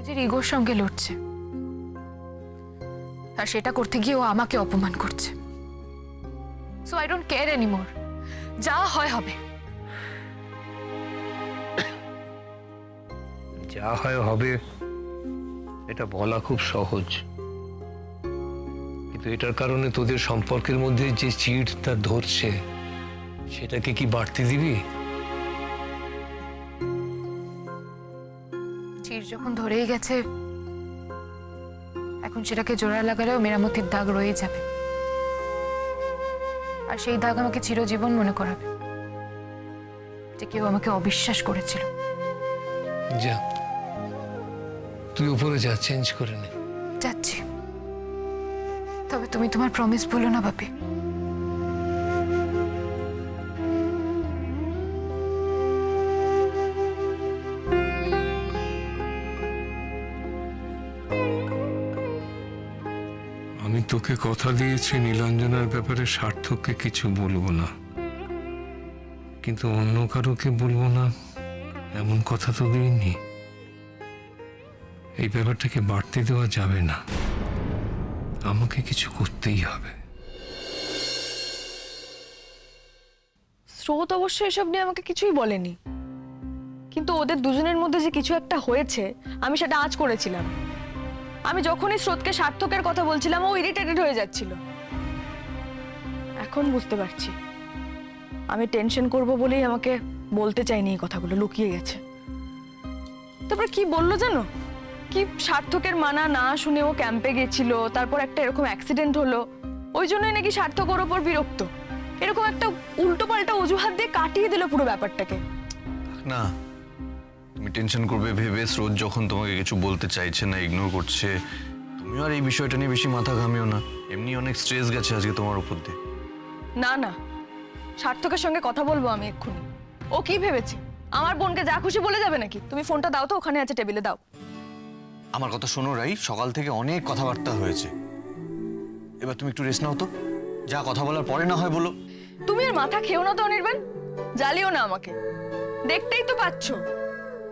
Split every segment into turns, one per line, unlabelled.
নিজের ইগোর সঙ্গে লড়ছে, আর সেটা করতে গিয়ে ও আমাকে অপমান করছে। So I don't care anymore, যা হয় হবে।
যা হয় হবে এটা বলা খুব সহজ, কিন্তু এটার কারণে তোদের সম্পর্কের মধ্যে যে চিড়টা ধরছে সেটাকে কি বাড়তে দিবি?
চিড় যখন ধরেই গেছে, এখন সেটাকে জোড়া লাগালেও মেরামতির দাগ রয়ে যাবে, আর সেই দাগ আমাকে চিরজীবন মনে করাবে যে কেউ আমাকে অবিশ্বাস করেছিল।
যা, তুই উপরে যা, চেঞ্জ করে নে।
যাচ্ছি, তবে তুমি তোমার প্রমিস বলো না বাপি।
আমি তোকে কথা দিয়েছি নীলাঞ্জনার ব্যাপারে সার্থককে কিছু বলবো না, কিন্তু অন্য কারোকে বলবো না এমন কথা তো দিইনি। এই ব্যাপারটাকে বাড়তে দেওয়া যাবে না, আমাকে কিছু করতেই হবে।
স্রোত অবশ্য এসব নিয়ে আমাকে কিছুই বলেনি, কিন্তু ওদের দুজনের মধ্যে যে কিছু একটা হয়েছে আমি সেটা আঁচ করেছিলাম। আমি যখনই স্রোতকে সার্থকের কথা বলছিলাম ও ইরিটেটেড হয়ে যাচ্ছিল। এখন বুঝতে পারছি আমি টেনশন করব বলেই আমাকে বলতে চাইনি, এই কথাগুলো লুকিয়ে গেছে। তারপর কি বললো জানো, কি সার্থকের মানা না শুনে ও ক্যাম্পে গেছিল, তারপর একটা এরকম অ্যাক্সিডেন্ট হলো, ওই জন্যই নাকি সার্থক ওর ওপর বিরক্ত। এরকম একটা উল্টো পাল্টা অজুহাত দিয়ে কাটিয়ে দিল পুরো ব্যাপারটাকে।
না, তুমি টেনশন করবে ভেবে স্রোত যখন তোমাকে কিছু বলতে চাইছে না, ইগনোর করছে, তুমি আর এই বিষয়টা নিয়ে বেশি মাথা ঘামিও না। এমনি অনেক স্ট্রেস গেছে আজকে তোমার উপর দিয়ে।
না না, সার্থকের সঙ্গে কথা বলবো আমি এক্ষুনি। ও কি ভেবেছে আমার বোনকে যা খুশি বলে যাবে নাকি? তুমি ফোনটা দাও তো, ওখানে আছে টেবিলে, দাও।
আমার কথা শোনো রাই, সকাল থেকে অনেক কথাবার্তা হয়েছে, এবার তুমি একটু রেস্ট নাও তো। যা কথা বলার পরে না হয় বলো।
তুমি আর মাথা খেও না তো অনির্বাণ, জ্বালিও না আমাকে। দেখতেই তো পাচ্ছ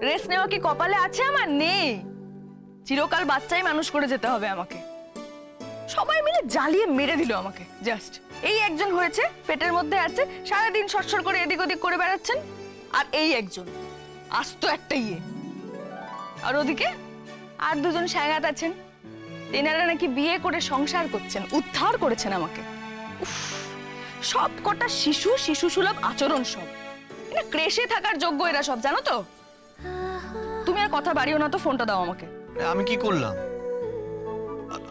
রেস্ট নেওয়া কি কপালে আছে আমার? নেই। চিরকাল বাচ্চাই মানুষ করে যেতে হবে আমাকে। সবাই মিলে জ্বালিয়ে মেরে দিল আমাকে। জাস্ট এই একজন হয়েছে, পেটের মধ্যে আছে, সারাদিন সরসর করে এদিক ওদিক করে বেড়াচ্ছেন, আর এই একজন আস্ত একটা ইয়ে। আর ওদিকে আর দুজন সাঙ্গাত আছেন, তেনারা নাকি বিয়ে করে সংসার করছেন, উদ্ধার করেছেন আমাকে। উফ, সব কটা শিশু, শিশু সুলভ আচরণ, সব এটা ক্রেশে থাকার যোগ্য এরা সব, জানো তো। তুমি আর কথা বাড়িও না তো, ফোনটা দাও আমাকে।
আমি কি করলাম?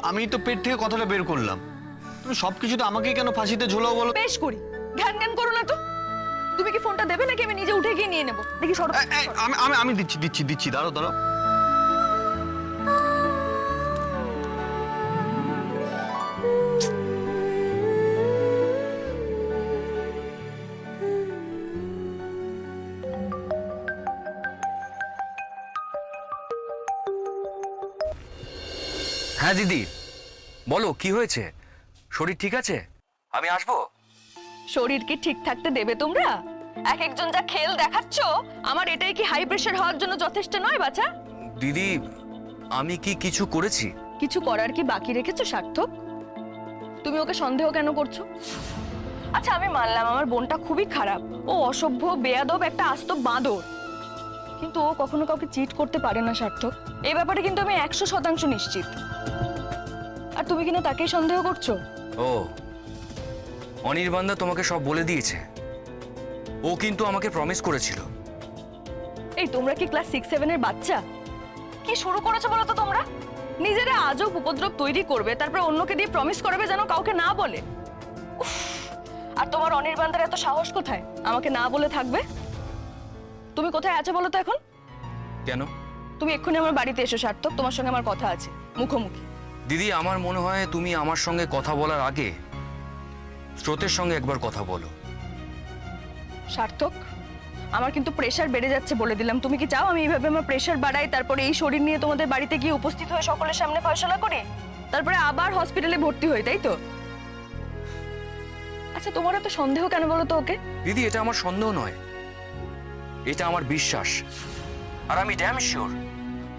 আমি তো পেট থেকে কথাটা বের করলাম, তুমি সবকিছু তো আমাকেই কেন ফাঁসিতে ঝোলাও বলো?
বেশ করি, জ্ঞান জ্ঞান করো না তো। তুমি কি ফোনটা দেবে নাকি আমি নিজে উঠে গিয়ে নিয়ে নেবো? দেখি সরো।
আমি দিচ্ছি দিচ্ছি দিচ্ছি, দাঁড়াও দাঁড়াও।
হ্যাঁ দিদি, বলো কি হয়েছে? শরীর ঠিক আছে? আমি আসবো।
শরীর কি ঠিক থাকতে দেবে তোমরা? এক একজন যা খেল দেখাচ্ছ, আমার এটাই কি হাই প্রেশার হওয়ার জন্য যথেষ্ট নয় বাছা?
দিদি, আমি কি কিছু করেছি?
কিছু করার কি বাকি রেখেছো সার্থক? তুমি ওকে সন্দেহ কেন করছো? আচ্ছা আমি মানলাম আমার বোনটা খুবই খারাপ, ও অসভ্য, বেয়াদব, একটা আস্ত বাঁদর, কিন্তু ও কখনো কাউকে চিট করতে পারে না সার্থক। এই ব্যাপারে কিন্তু আমি 100% নিশ্চিত। আর তুমি কিনা তাকেই সন্দেহ করছো?
ও, অনির্বাণদা তোমাকে সব বলে দিয়েছে? ও কিন্তু আমাকে প্রমিস করেছিল।
এই তোমরা কি ক্লাস 6-7 এর বাচ্চা? কি শুরু করেছো বলো তো তোমরা? নিজেরা আজব উপদ্রব তৈরি করবে, তারপর অন্যকে দিয়ে প্রমিস করবে যেন কাউকে না বলে। উফ, আর তোমার অনির্বাণদার এত সাহস কোথায় আমাকে না বলে থাকবে? তুমি কোথায় আছো বলো তো এখন?
কেন?
তুমি এক্ষুনি আমার বাড়িতে এসো সার্থক, তোমার সঙ্গে আমার কথা আছে মুখোমুখি।
দিদি, আমার মনে হয় তুমি আমার সঙ্গে কথা বলার আগে স্রোতের সঙ্গে একবার কথা বলো।
সার্থক, আমার কিন্তু প্রেশার বেড়ে যাচ্ছে বলে দিলাম। তুমি কি চাও আমি এইভাবে আমার প্রেশার বাড়াই, তারপরে এই শরীর নিয়ে তোমাদের বাড়িতে গিয়ে উপস্থিত হয়ে সকলের সামনে ফয়সালা করি, তারপরে আবার হসপিটালে ভর্তি হই, তাই তো? আচ্ছা তোমার এত সন্দেহ কেন বলো তো ওকে?
দিদি, এটা আমার সন্দেহ নয়, এটা আমার বিশ্বাস। আর আমি ড্যাম শিওর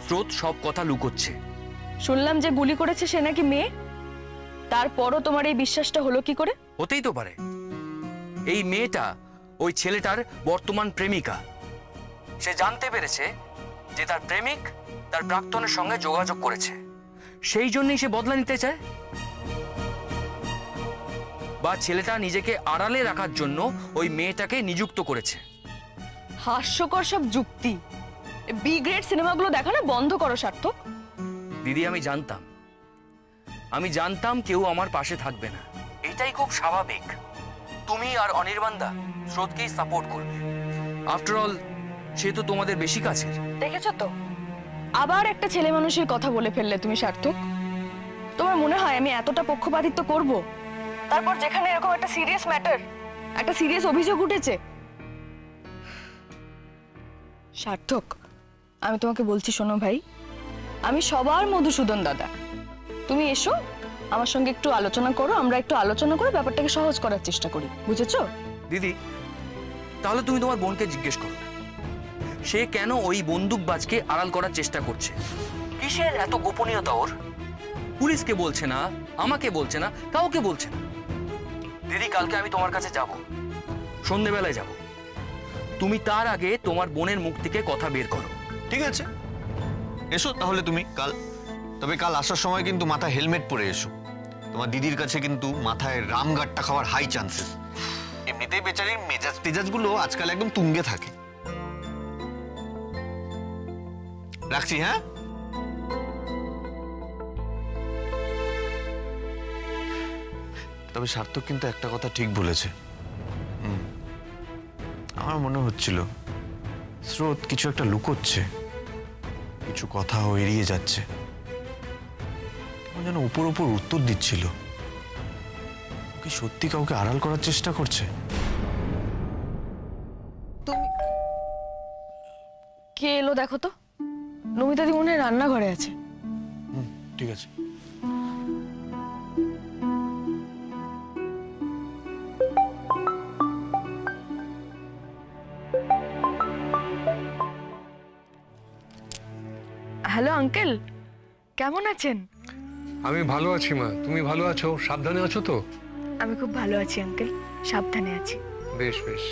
স্রোত সব কথা লুকোচ্ছে।
শুনলাম যে গুলি করেছে সে নাকি মেয়ে। তারপরও তোমার এই বিশ্বাসটা হলো কি করে?
হতেই তো পারে এই মেয়েটা ওই ছেলেটার বর্তমান প্রেমিকা। সে জানতে পেরেছে যে তার প্রেমিক তার প্রাক্তনের সঙ্গে যোগাযোগ করেছে, সেই জন্যই সে বদলা নিতে চায়। বা ছেলেটা নিজেকে আড়ালে রাখার জন্য ওই মেয়েটাকে নিযুক্ত করেছে।
হাস্যকর সব যুক্তি। বি গ্রেড সিনেমাগুলো দেখা না বন্ধ করো সার্থক।
দিদি, আমি জানতাম কেউ আমার পাশে থাকবে না, এটাই খুব স্বাভাবিক। তুমি আর অনির্বাণদা স্রোতকেই সাপোর্ট করবে। আফটার অল সে তো তোমাদের বেশি কাছের।
দেখেছো তো, আবার একটা ছেলে মানুষের কথা বলে ফেললে তুমি সার্থক। তোমার মনে হয় আমি এতটা পক্ষপাতিত্ব করব? তারপর যেখানে এরকম একটা সিরিয়াস ম্যাটার, একটা সিরিয়াস অভিযোগ উঠেছে। সার্থক, আমি তোমাকে বলছি, শোনো ভাই, আমি সবার মধুসূদন দাদা। তুমি এসো, আমার সঙ্গে একটু আলোচনা করো, আমরা একটু আলোচনা করে ব্যাপারটাকে সহজ করার চেষ্টা করি, বুঝেছো?
দিদি, তাহলে তুমি তোমার বোনকে জিজ্ঞেস করো সে কেন ওই বন্দুকবাজকে আড়াল করার চেষ্টা করছে। কিসের এত গোপনীয়তা ওর? পুলিশকে বলছে না, আমাকে বলছে না, কাউকে বলছে না। দিদি, কালকে আমি তোমার কাছে যাব, সন্ধেবেলায় যাব। তুমি তার আগে তোমার বোনের মুখ থেকে কথা বের করো।
ঠিক আছে, এসো তাহলে তুমি কাল। তবে কাল আসার সময় কিন্তু মাথায় হেলমেট পরে এসো। তোমার দিদির কাছে কিন্তু মাথায় রামগাট্টা খাওয়ার হাই চান্সেস। এমনিতেই বেচারির মেজাজ টেজাজগুলো আজকাল একদম তুঙ্গে থাকে। রাখছি, হ্যাঁ? তবে সার্থক কিন্তু একটা কথা ঠিক বলেছে। আমার মনে হচ্ছিল স্রোত কিছু একটা লুকোচ্ছে, কিছু কথা ও এড়িয়ে যাচ্ছে। যেন উপর উপর উত্তর দিচ্ছিল। কি সত্যি কাউকে আড়াল করার চেষ্টা করছে?
তুমি কে এলো দেখো তো। নমিতা দি মনে হয় রান্নাঘরে আছে।
ঠিক আছে।
হ্যালো আঙ্কেল, কেমন আছেন?
আমি ভালো আছি মা, তুমি ভালো আছো? সাবধানে আছো তো?
আমি খুব ভালো আছি আঙ্কেল, সাবধানে আছি।
বেশ বেশ।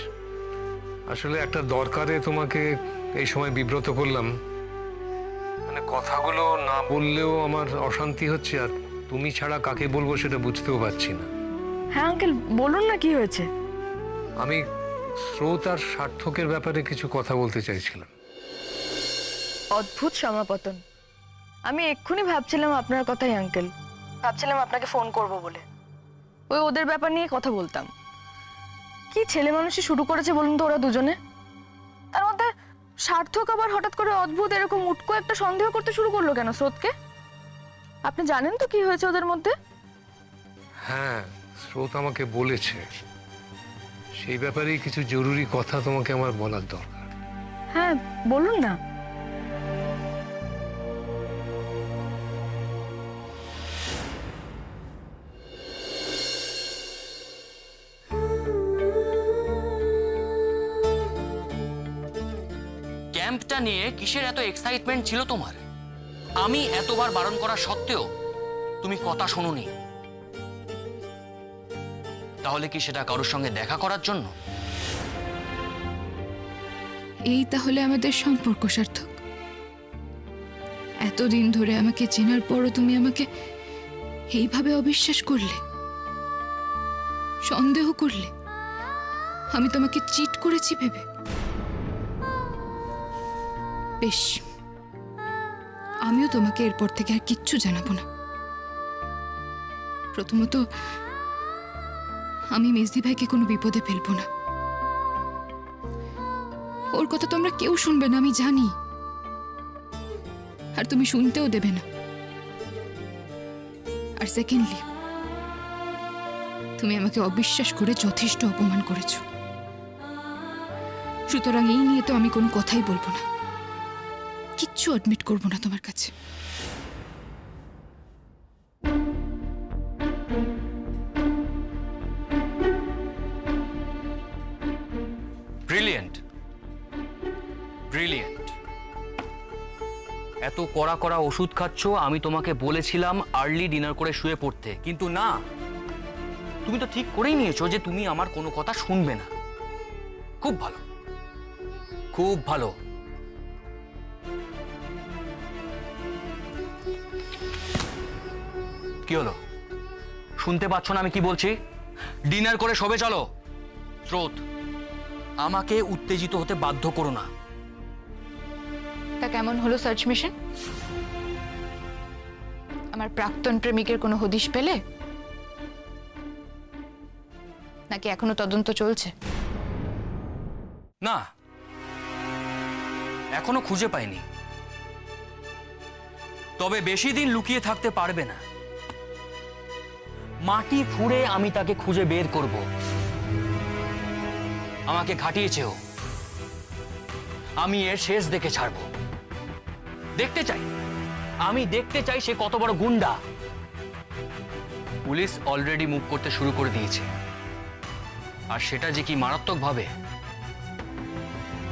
আসলে একটা দরকারে তোমাকে এই সময় বিব্রত করলাম। মানে কথাগুলো না বললেও আমার অশান্তি হচ্ছে, আর তুমি ছাড়া কাকে বলবো সেটা বুঝতেও পারছি না।
হ্যাঁ আঙ্কেল, বলুন না কি হয়েছে।
আমি স্রোত আর সার্থকের ব্যাপারে কিছু কথা বলতে চাইছিলাম।
অদ্ভুত সমাপতন। আমি এক্ষুনি ভাবছিলাম আপনার কথাই আঙ্কেল, ভাবছিলাম আপনাকে ফোন করব বলে। ওদের ব্যাপার নিয়ে কথা বলতাম। কি ছেলে মানুষই শুরু করেছে বলুন তো ওরা দুজনে। তার মধ্যে সার্থক আবার হঠাৎ করে অদ্ভুত এরকম উটকো একটা সন্দেহ করতে শুরু করলো কেন স্রোতকে? আপনি জানেন তো কি হয়েছে ওদের মধ্যে?
হ্যাঁ, স্রোত আমাকে বলেছে। সেই ব্যাপারেই কিছু জরুরি কথা তোমাকে আমার বলার দরকার।
হ্যাঁ বলুন না।
ক্যাম্পটা নিয়ে কিসের এত এক্সাইটমেন্ট ছিল তোমার? আমি এতবার বারণ করা সত্ত্বেও তুমি কথা শোনোনি। তাহলে কি সেটা কারোর সঙ্গে দেখা করার জন্য?
এই তাহলে আমাদের সম্পর্ক সার্থক? এতদিন ধরে আমাকে চেনার পরও তুমি আমাকে এইভাবে অবিশ্বাস করলে, সন্দেহ করলে? আমি তোমাকে চিট করেছি ভেবে? বেশ, আমিও তোমাকে এরপর থেকে আর কিচ্ছু জানাবো না। প্রথমত, আমি মেজদি ভাইকে কোনো বিপদে ফেলবো না। ওর কথা তোমরা কেউ শুনবে না, আমি জানি। আর তুমি শুনতেও দেবে না। আর সেকেন্ডলি, তুমি আমাকে অবিশ্বাস করে যথেষ্ট অপমান করেছো। সুতরাং এই নিয়ে তো আমি কোনো কথাই বলবো না, কিচ্ছু অ্যাডমিট করবো না তোমার কাছে।
Brilliant, brilliant. এত কড়া কড়া ওষুধ খাচ্ছ, আমি তোমাকে বলেছিলাম আর্লি ডিনার করে শুয়ে পড়তে, কিন্তু না, তুমি তো ঠিক করেই নিয়েছো যে তুমি আমার কোনো কথা শুনবে না। খুব ভালো, খুব ভালো। কি হলো, শুনতে পাচ্ছ না আমি কি বলছি? ডিনার করে শোবে চলো। স্রোত, আমাকে উত্তেজিত হতে বাধ্য করো না।
তা কেমন হলো সার্চ মিশন? আমার প্রাক্তন প্রেমিকের কোনো হদিশ পেলে, নাকি এখনো তদন্ত চলছে?
না, এখনো খুঁজে পাইনি, তবে বেশি দিন লুকিয়ে থাকতে পারবে না। মাটি ফুঁড়ে আমি তাকে খুঁজে বের করব। আমাকে খাটিয়েছেও, আমি এর শেষ দেখে ছাড়ব। দেখতে চাই, আমি দেখতে চাই সে কত বড় গুন্ডা। পুলিশ অলরেডি মুভ করতে শুরু করে দিয়েছে, আর সেটা যে কি মারাত্মক ভাবে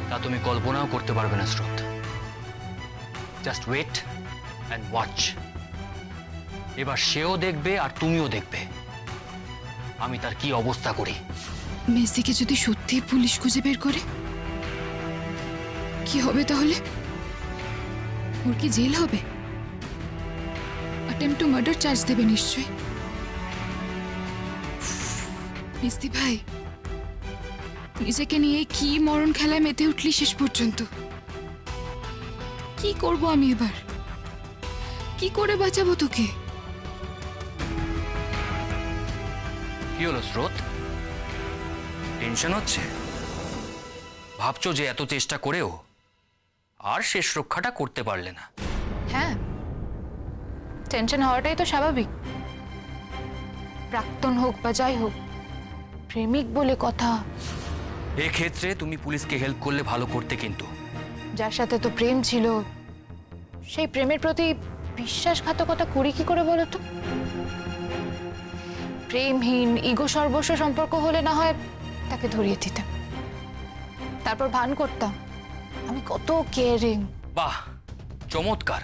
তা তুমি কল্পনাও করতে পারবে না স্রোত। Just wait and watch. এবার সেও দেখবে আর তুমিও দেখবে আমি তার কি অবস্থা করি।
মেসিকে যদি সত্যি পুলিশ খুঁজে বের করে, কি হবে তাহলে? ওর কি জেল হবে? অ্যাটেম্প্ট টু মার্ডার চার্জ দেবে নিশ্চয়ই। মিস্তি ভাই, নিজেকে নিয়ে কি মরণ খেলায় মেতে উঠলি শেষ পর্যন্ত। কি করব আমি এবার? কি করে বাঁচাবো তোকে?
কি হলো স্রোত, টেনশন হচ্ছে? ভাবছো যে এত চেষ্টা করেও আর শেষ রক্ষাটা করতে পারলে না?
হ্যাঁ, টেনশন হওয়াটাই তো স্বাভাবিক। প্রাক্তন হোক বা যাই হোক, প্রেমিক বলে কথা।
এক্ষেত্রে তুমি পুলিশকে হেল্প করলে ভালো করতে, কিন্তু
যার সাথে তো প্রেম ছিল, সেই প্রেমের প্রতি বিশ্বাসঘাতকতা করি কি করে বলো তো? প্রেমহীন ইগো সর্বস্ব সম্পর্ক হলে না হয় তাকে ধরিয়ে দিতাম, তারপর ভান করতাম আমি কত কেয়ারিং।
বাহ, চমৎকার।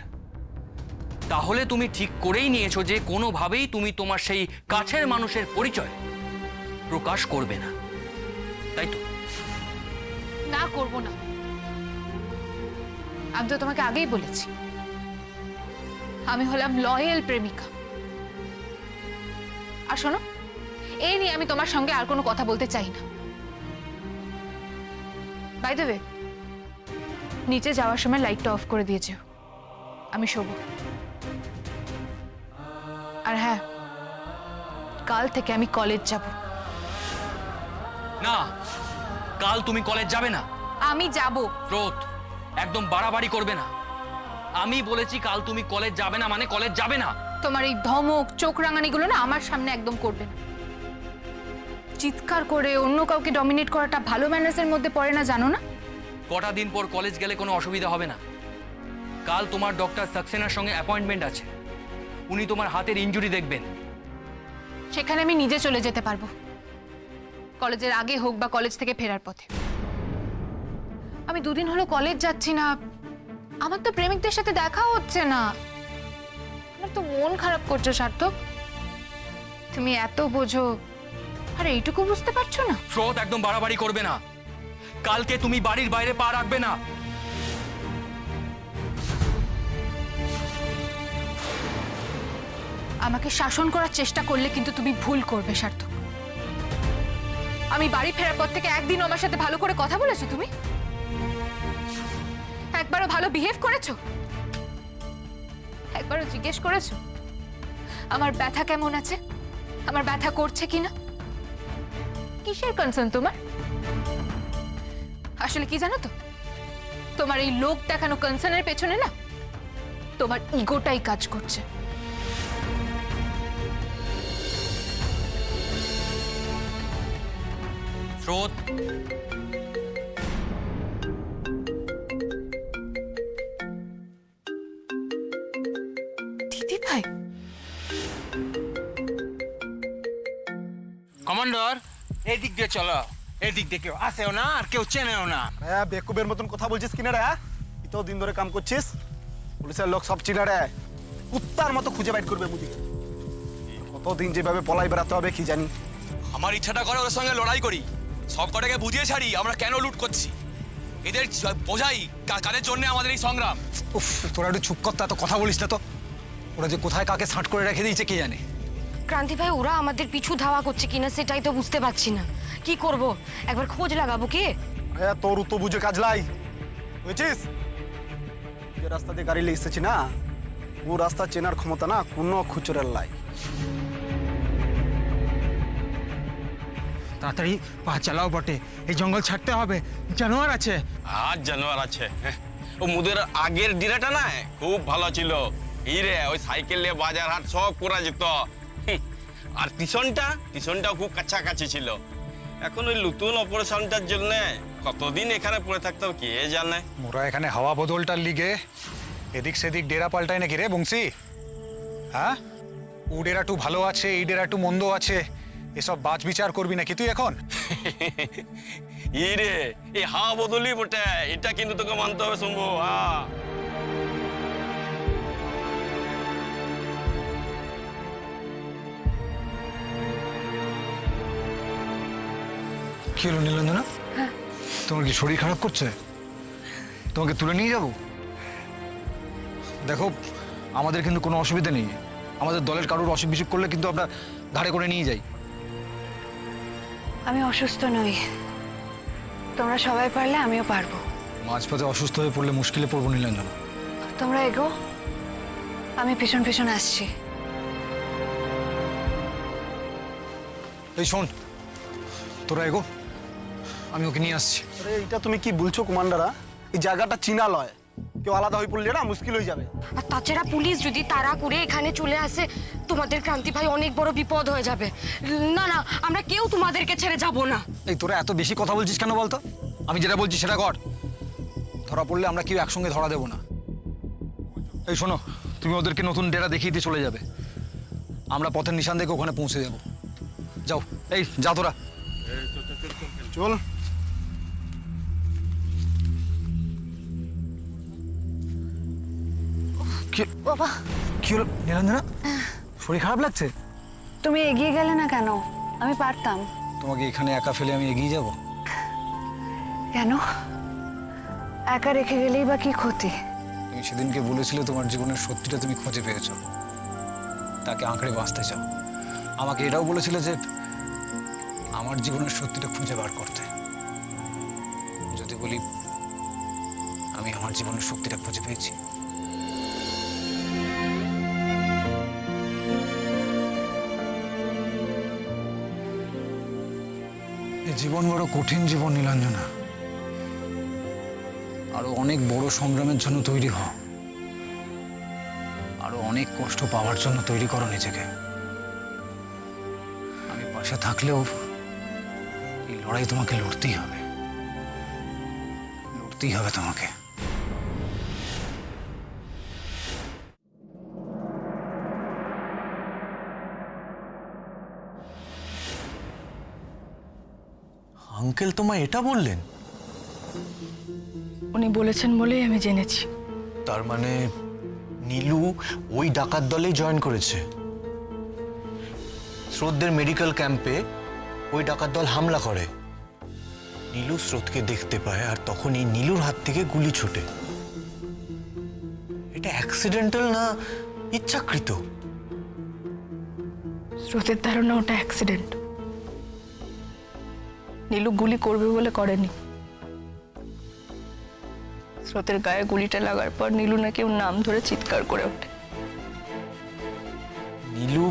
তাহলে তুমি ঠিক করেই নিয়েছো যে কোনোভাবেই তুমি তোমার সেই কাছের মানুষের পরিচয় প্রকাশ করবে না, তাই তো?
না, করব না। আমি তো তোমাকে আগেই বলেছি, আমি হলাম লয়াল প্রেমিকা। আর শোনো, এই নিয়ে আমি তোমার সঙ্গে আর কোনো কথা বলতে চাই না। বাই দ্য ওয়ে, নিচে যাওয়ার সময় লাইটটা অফ করে দিয়েছে, আমি শোবো। আর হ্যাঁ, কাল থেকে আমি কলেজ যাব।
না, কাল তুমি কলেজ যাবে না।
আমি যাব।
স্রোত, একদম বাড়াবাড়ি করবে না। আমি বলেছি কাল তুমি কলেজ যাবে না মানে কলেজ যাবে না।
তোমার এই ধমক চোখ রাঙানিগুলো না আমার সামনে একদম করবে না। চিৎকার করে অন্য কাউকে ডমিনেট করাটা ভালো ম্যানার্সের মধ্যে পড়ে না, জানো না?
কটা দিন পর কলেজ গেলে কোনো অসুবিধা হবে না। কাল তোমার ডক্টর সাক্সেনার সঙ্গে অ্যাপয়েন্টমেন্ট আছে, উনি তোমার হাতের ইনজুরি দেখবেন।
সেখানে আমি নিজে চলে যেতে পারবো, কলেজের আগে হোক বা কলেজ থেকে ফেরার পথে। আমি দুদিন হলো কলেজ যাচ্ছি না, আমার তো প্রেমিকদের সাথে দেখা হচ্ছে না। আমার তো মন খারাপ করছো সার্থক। তুমি এত বোঝো আর এইটুকু বুঝতে পারছো না?
স্রোত, একদম বাড়াবাড়ি করবে না। কালকে তুমি বাড়ির বাইরে পা রাখবে না।
আমাকে শাসন করার চেষ্টা করলে কিন্তু তুমি ভুল করবে সার্থক। আমি বাড়ি ফেরার পর থেকে একদিন আমার সাথে ভালো করে কথা বলেছো তুমি? একবারও ভালো বিহেভ করেছো? একবারও জিজ্ঞেস করেছো আমার ব্যথা কেমন আছে, আমার ব্যথা করছে কিনা? কিসের কনসার্ন তোমার? আসলে কি জানো তো, তোমার এই লোক দেখানো কনসার্নের পেছনে না তোমার ইগোটাই কাজ করছে।
স্রোত,
দিদি ভাই,
কমান্ডার, এই দিক দিয়ে চলো। এই দিক দিয়ে কেউ আসেও না আর কেউ চেনেও না।
হ্যাঁ, বেকুবের মতন কথা বলছিস কিনা রে? তুই তো দিন ধরে কাম করছিস, পুলিশের লোক সব চিনে রে, কুত্তার মতো খুঁজে বাইট করবে মুদি। কতদিন যেভাবে পলাই বেড়াতে হবে কি জানি।
আমার ইচ্ছাটা করে ওর সঙ্গে লড়াই করি, সব কটাকে বুঝিয়ে ছাড়ি আমরা কেন লুট করছি, এদের বোঝাই কাদের জন্য আমাদের এই সংগ্রাম।
উফ, তোরা একটু চুপ করতে, এত কথা বলিস না তো। ওরা যে কোথায় কাকে ছাঁট করে রেখে দিয়েছে কে জানে।
ক্রান্তি ভাই, ওরা আমাদের পিছু ধাওয়া করছে কিনা সেটাই তো বুঝতে পারছি না। কি করব, একবার খোঁজ লাগাবো কি?
হ্যাঁ, তোর তো বুঝে কাজ লাই বুঝছিস। যে রাস্তা দিয়ে গাড়ি নিয়ে এসেছি না, ও রাস্তা চেনার ক্ষমতা না কোনো খুচরের লাই।
তাড়াতাড়ি পা চালাও বটে, এই জঙ্গল ছাড়তে হবে, জানোয়ার আছে।
আর জানোয়ার আছে, ও মুদের আগের ডিরাটা না খুব ভালো ছিল। এই রে ওই সাইকেল নিয়ে বাজার হাট সব করা যেত। আর টিউশনটাও খুব কাছাকাছি ছিল। এখন ওই নতুন অপারেশনটার জন্য কতদিন এখানে পড়ে থাকতে হবে কে জানে।
মোরা এখানে হাওয়া বদলটার লিগে এদিক সেদিক ডেরা পাল্টায় নাকি রে বংশী? হ্যাঁ, ও ডেরাটু ভালো আছে, এই ডেরাটু মন্দ আছে, এসব বাজ বিচার করবি নাকি তুই এখন?
এই রে এই হাওয়া বদলই বটে, এটা কিন্তু তোকে মানতে হবে শম্ভু। হ্যাঁ,
কি হলো নীলাঞ্জনা, তোমার কি শরীর খারাপ করছে? তোমাকে তুলে নিয়ে যাব? দেখো, আমাদের কিন্তু কোনো অসুবিধা নেই। আমাদের দলের কারোর অসুখ বিসুখ করলে কিন্তু আমরা ঘাড়ে করে নিয়ে যাই।
আমি অসুস্থ নই, তোমরা সবাই পারলে আমিও পারবো।
মাঝপথে অসুস্থ হয়ে পড়লে মুশকিলে পড়বো নীলাঞ্জনা।
তোমরা এগো, আমি পেছন পেছন আসছি।
এই শোন, তোরা এগো, আমি ওকে নিয়ে আসছি।
আরে এটা তুমি কি বলছো কমান্ডারা? এই জায়গাটা চিনা লয়, কেউ আলাদা হয়ে পড়লে না মুশকিল হয়ে যাবে।
আর তাছাড়া পুলিশ যদি তাড়া করে এখানে চলে আসে, তোমাদের ক্রান্তি ভাই অনেক বড় বিপদ হয়ে যাবে। না না, আমরা কেউ তোমাদেরকে ছেড়ে যাব না।
এই তোরা এত বেশি কথা বলছিস কেন বলতো? আমি যেটা বলছি সেটা কর। ধরা পড়লে আমরা কেউ একসঙ্গে ধরা দেবো না। এই শোনো, তুমি ওদেরকে নতুন ডেরা দেখিয়ে দিয়ে চলে যাবে। আমরা পথের নিশান দেখে ওখানে পৌঁছে যাব। যাও, এই যা তোরা।
চল।
বাবা,
কি হলো নীলাঞ্জনা, শরীর খারাপ লাগছে?
তুমি এগিয়ে গেলে না কেন? আমি পারতাম।
তোমাকে এখানে একা ফেলে আমি এগিয়ে যাব?
কেন? একা রেখে গেলেই বা কি ক্ষতি?
তুমি সেদিনকে বলেছিলে তোমার জীবনের সত্যিটা তুমি খুঁজে পেয়েছো, তাকে আঁকড়ে বাঁচতে চাও। আমাকে এটাও বলেছিলে যে আমার জীবনের সত্যিটা খুঁজে বার করতে। যদি বলি আমি আমার জীবনের সত্যিটা খুঁজে পেয়েছি। এই জীবন বড় কঠিন জীবন নীলাঞ্জনা। আরো অনেক বড় সংগ্রামের জন্য তৈরি হও, আরো অনেক কষ্ট পাওয়ার জন্য তৈরি করো নিজেকে। আমি পাশে থাকলেও এই লড়াই তোমাকে লড়তেই হবে, লড়তেই হবে তোমাকে।
আঙ্কেল তোমায় এটা বললেন?
উনি বলেছেন বলেই আমি জেনেছি।
তার মানে নীলু ওই ডাকাত দলেই জয়েন করেছে। স্রোতদের মেডিকেল ক্যাম্পে ওই ডাকাত দল হামলা করে। নীলু স্রোতকে দেখতে পায় আর তখনই নীলুর হাত থেকে গুলি ছোটে। এটা অ্যাক্সিডেন্টাল না ইচ্ছাকৃত?
স্রোতের ধারণা ওটা অ্যাক্সিডেন্ট। নীলু গুলি করবে বলে করেনি। স্রোতের গায়ে গুলিটা লাগার পর নীলু নাকি ওর নাম ধরে চিৎকার করে ওঠে।
নীলু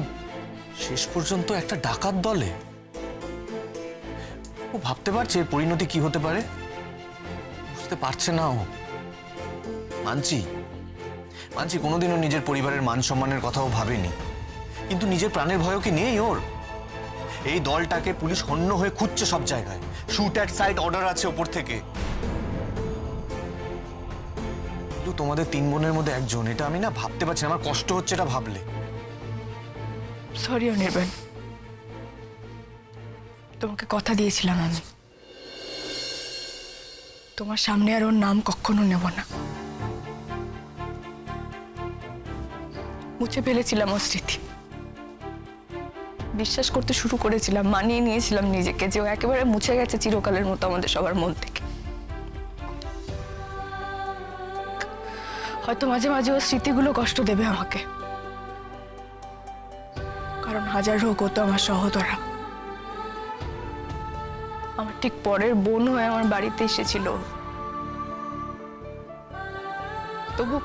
শেষ পর্যন্ত একটা ডাকাত দলে? ও ভাবতে পারছে এর পরিণতি কি হতে পারে? বুঝতে পারছে না ও। মানছি কোনোদিনও নিজের পরিবারের মান সম্মানের কথাও ভাবেনি, কিন্তু নিজের প্রাণের ভয়ও কি নেই ওর? এই দলটাকে পুলিশ হন্য হয়ে খুঁজছে সব জায়গায়। শুট অ্যাট সাইট অর্ডার আছে ওপর থেকে। কিন্তু তোমাদের তিন বোনের মধ্যে একজন, এটা আমি না ভাবতে পারছি না, আমার কষ্ট হচ্ছে এটা ভাবলে।
সরি অনির্বাণ, তোমাকে কথা দিয়েছিলাম আমি তোমার সামনে আর ওর নাম কখনো নেব না। মুছে ফেলেছিলাম ও স্মৃতি। বিশ্বাস করতে শুরু করেছিলাম, মানিয়ে নিয়েছিলাম নিজেকে যে ও একেবারে মুছে গেছে চিরকালের মতো আমাদের সবার মন থেকে। হয়তো মাঝে মাঝে ও স্মৃতিগুলো কষ্ট দেবে আমাকে, কারণ হাজার হোক ও তো আমার সহোদরা। আমার ঠিক পরের বোন হয়ে আমার বাড়িতে এসেছিল। তবু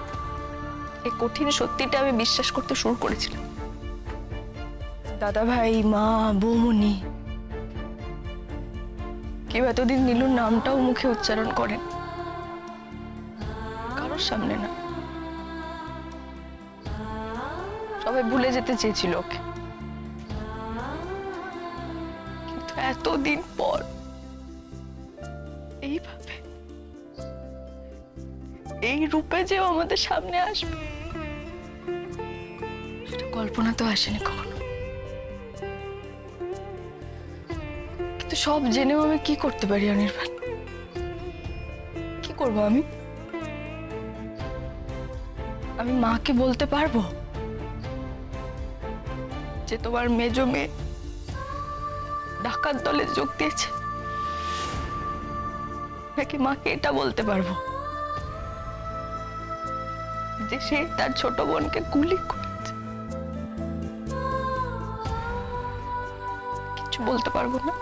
এই কঠিন সত্যিটা আমি বিশ্বাস করতে শুরু করেছিলাম। দাদা ভাই, মা, বৌমনি কেউ এতদিন নীলুর নামটাও মুখে উচ্চারণ করেন, কারোর সামনে না। সবাই ভুলে যেতে চেয়েছিল ওকে, কিন্তু এতদিন পর এইভাবে এই রূপে যে ও আমাদের সামনে আসবে সেটা কল্পনা তো আসেনি কখনো। কিন্তু সব জেনেও আমি কি করতে পারি অনির্বাণ? কি করব আমি? আমি মাকে বলতে পারবো যে তোমার মেজো মেয়ে ডাকাত দলে যোগ দিয়েছে? নাকি মাকে এটা বলতে পারবো যে সে তার ছোট বোনকে গুলি করেছে? কিছু বলতে পারবো না।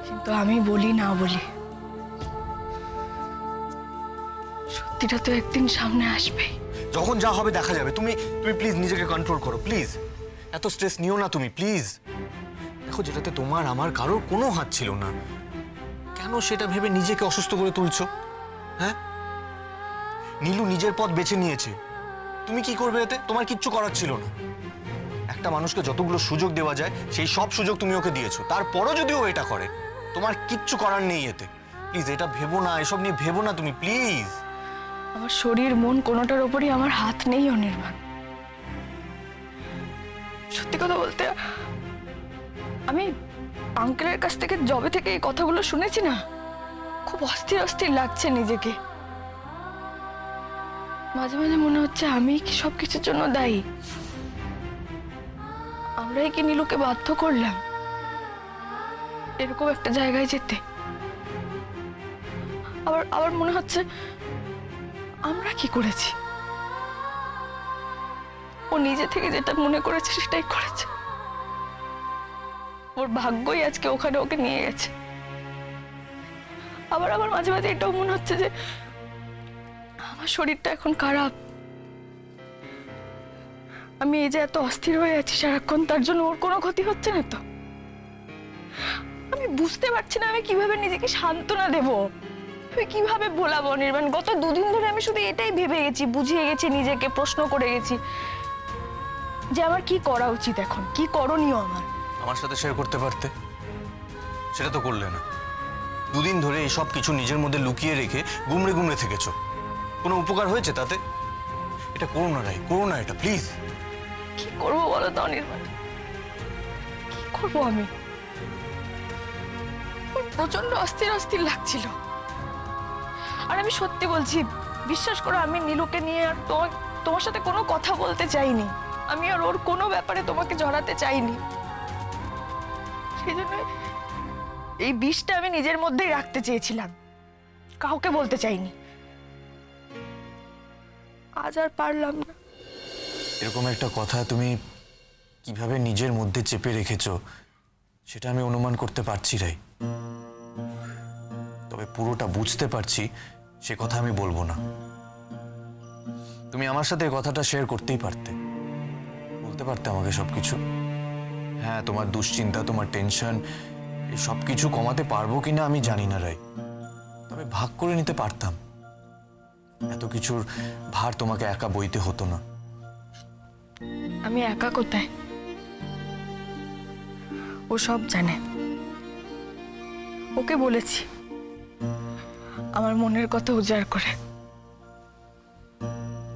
কিন্তু আমি বলি না বলি, সত্যিটা তো একদিন সামনে আসবে।
যখন যা হবে দেখা যাবে। তুমি প্লিজ নিজেকে কন্ট্রোল করো, প্লিজ। এত স্ট্রেস নিও না তুমি, প্লিজ। দেখো, যেটাতে তোমার আমার কারোর কোনো হাত ছিল না, কেন সেটা ভেবে নিজেকে অসুস্থ করে তুলছো? হ্যাঁ, নীলু নিজের পথ বেছে নিয়েছে, তুমি কি করবে এতে? তোমার কিচ্ছু করার ছিল না। একটা মানুষকে যতগুলো সুযোগ দেওয়া যায় সেই সব সুযোগ তুমি ওকে দিয়েছো, তারপরও যদি ও এটা করে তোমার কিচ্ছু করার নেই এতে। প্লিজ এটা ভেবো না, এসব নিয়ে ভেবো না তুমি, প্লিজ।
আমার শরীর মন কোনোটার উপরই আমার হাত নেই অনির্বাণ। সত্যি কথা বলতে আমি আঙ্কেলের কাছ থেকে জবে থেকে এই কথাগুলো শুনেছি না, খুব অস্থির অস্থির লাগছে নিজেকে। মাঝে মাঝে মনে হচ্ছে আমি কি সবকিছুর জন্য দায়ী? আমরাই কি নীলুকে বাধ্য করলাম এরকম একটা জায়গায় যেতে? আবার মনে হচ্ছে আমরা কি করেছি? ও নিজে থেকে যেটা মনে করেছে সেটাই করেছে। ওর ভাগ্যই আজকে ওখানে ওকে নিয়ে গেছে। আবার মাঝে মাঝে এটাও মনে হচ্ছে যে আমার শরীরটা এখন খারাপ, আমি এই যে এত অস্থির হয়ে আছি সারাক্ষণ, তার জন্য ওর কোনো ক্ষতি হচ্ছে না তো? আমি বুঝতে পারছি না আমি কিভাবে নিজেকে সান্ত্বনা দেব, আমি কিভাবে ভোলাবো অনির্বাণ। গত দুদিন ধরে আমি শুধু এটাই ভেবে গেছি, বুঝিয়ে গেছি নিজেকে, প্রশ্ন করে গেছি যে আমার কি করা উচিত, এখন কি করণীয়
আমার সাথে শেয়ার করতে পারতে, সেটা তো করলে না। দুদিন ধরে এইসব কিছু নিজের মধ্যে লুকিয়ে রেখে গুমড়ে গুমড়ে থেকেছো, কোনো উপকার হয়েছে তাতে? এটা করো না রাই, করো না এটা, প্লিজ।
কি করবো বলো তো অনির্বাণ, কি করবো আমি? প্রচন্ড অস্থির অস্থির লাগছিল। আর আমি সত্যি বলছি, বিশ্বাস করো, আমি নীলুকে নিয়ে আর তোমার সাথে কোনো কথা বলতে চাইনি। আমি আর ওর কোনো ব্যাপারে তোমাকে জড়াতে চাইনি। সেই জন্য এই বিষটা আমি নিজের মধ্যেই রাখতে চেয়েছিলাম, কাউকে বলতে চাইনি। আজ আর পারলাম না।
এরকম একটা কথা তুমি কিভাবে নিজের মধ্যে চেপে রেখেছো সেটা আমি অনুমান করতে পারছি রাই। তবে পুরোটা বুঝতে পারছি সে কথা আমি বলবো না। তুমি আমার সাথে এই কথাটা শেয়ার করতেই পারতে, বলতে পারতে আমাকে সবকিছু। হ্যাঁ, তোমার দুশ্চিন্তা, তোমার টেনশন, এই সব কিছু কমাতে পারবো কিনা আমি জানি না রাই, তবে ভাগ করে নিতে পারতাম। এত কিছুর ভার তোমাকে একা বইতে হতো না।
আমি একা কোথায়? ও সব জানে। ওকে বলেছি আমার মনের কথা উজাড় করে,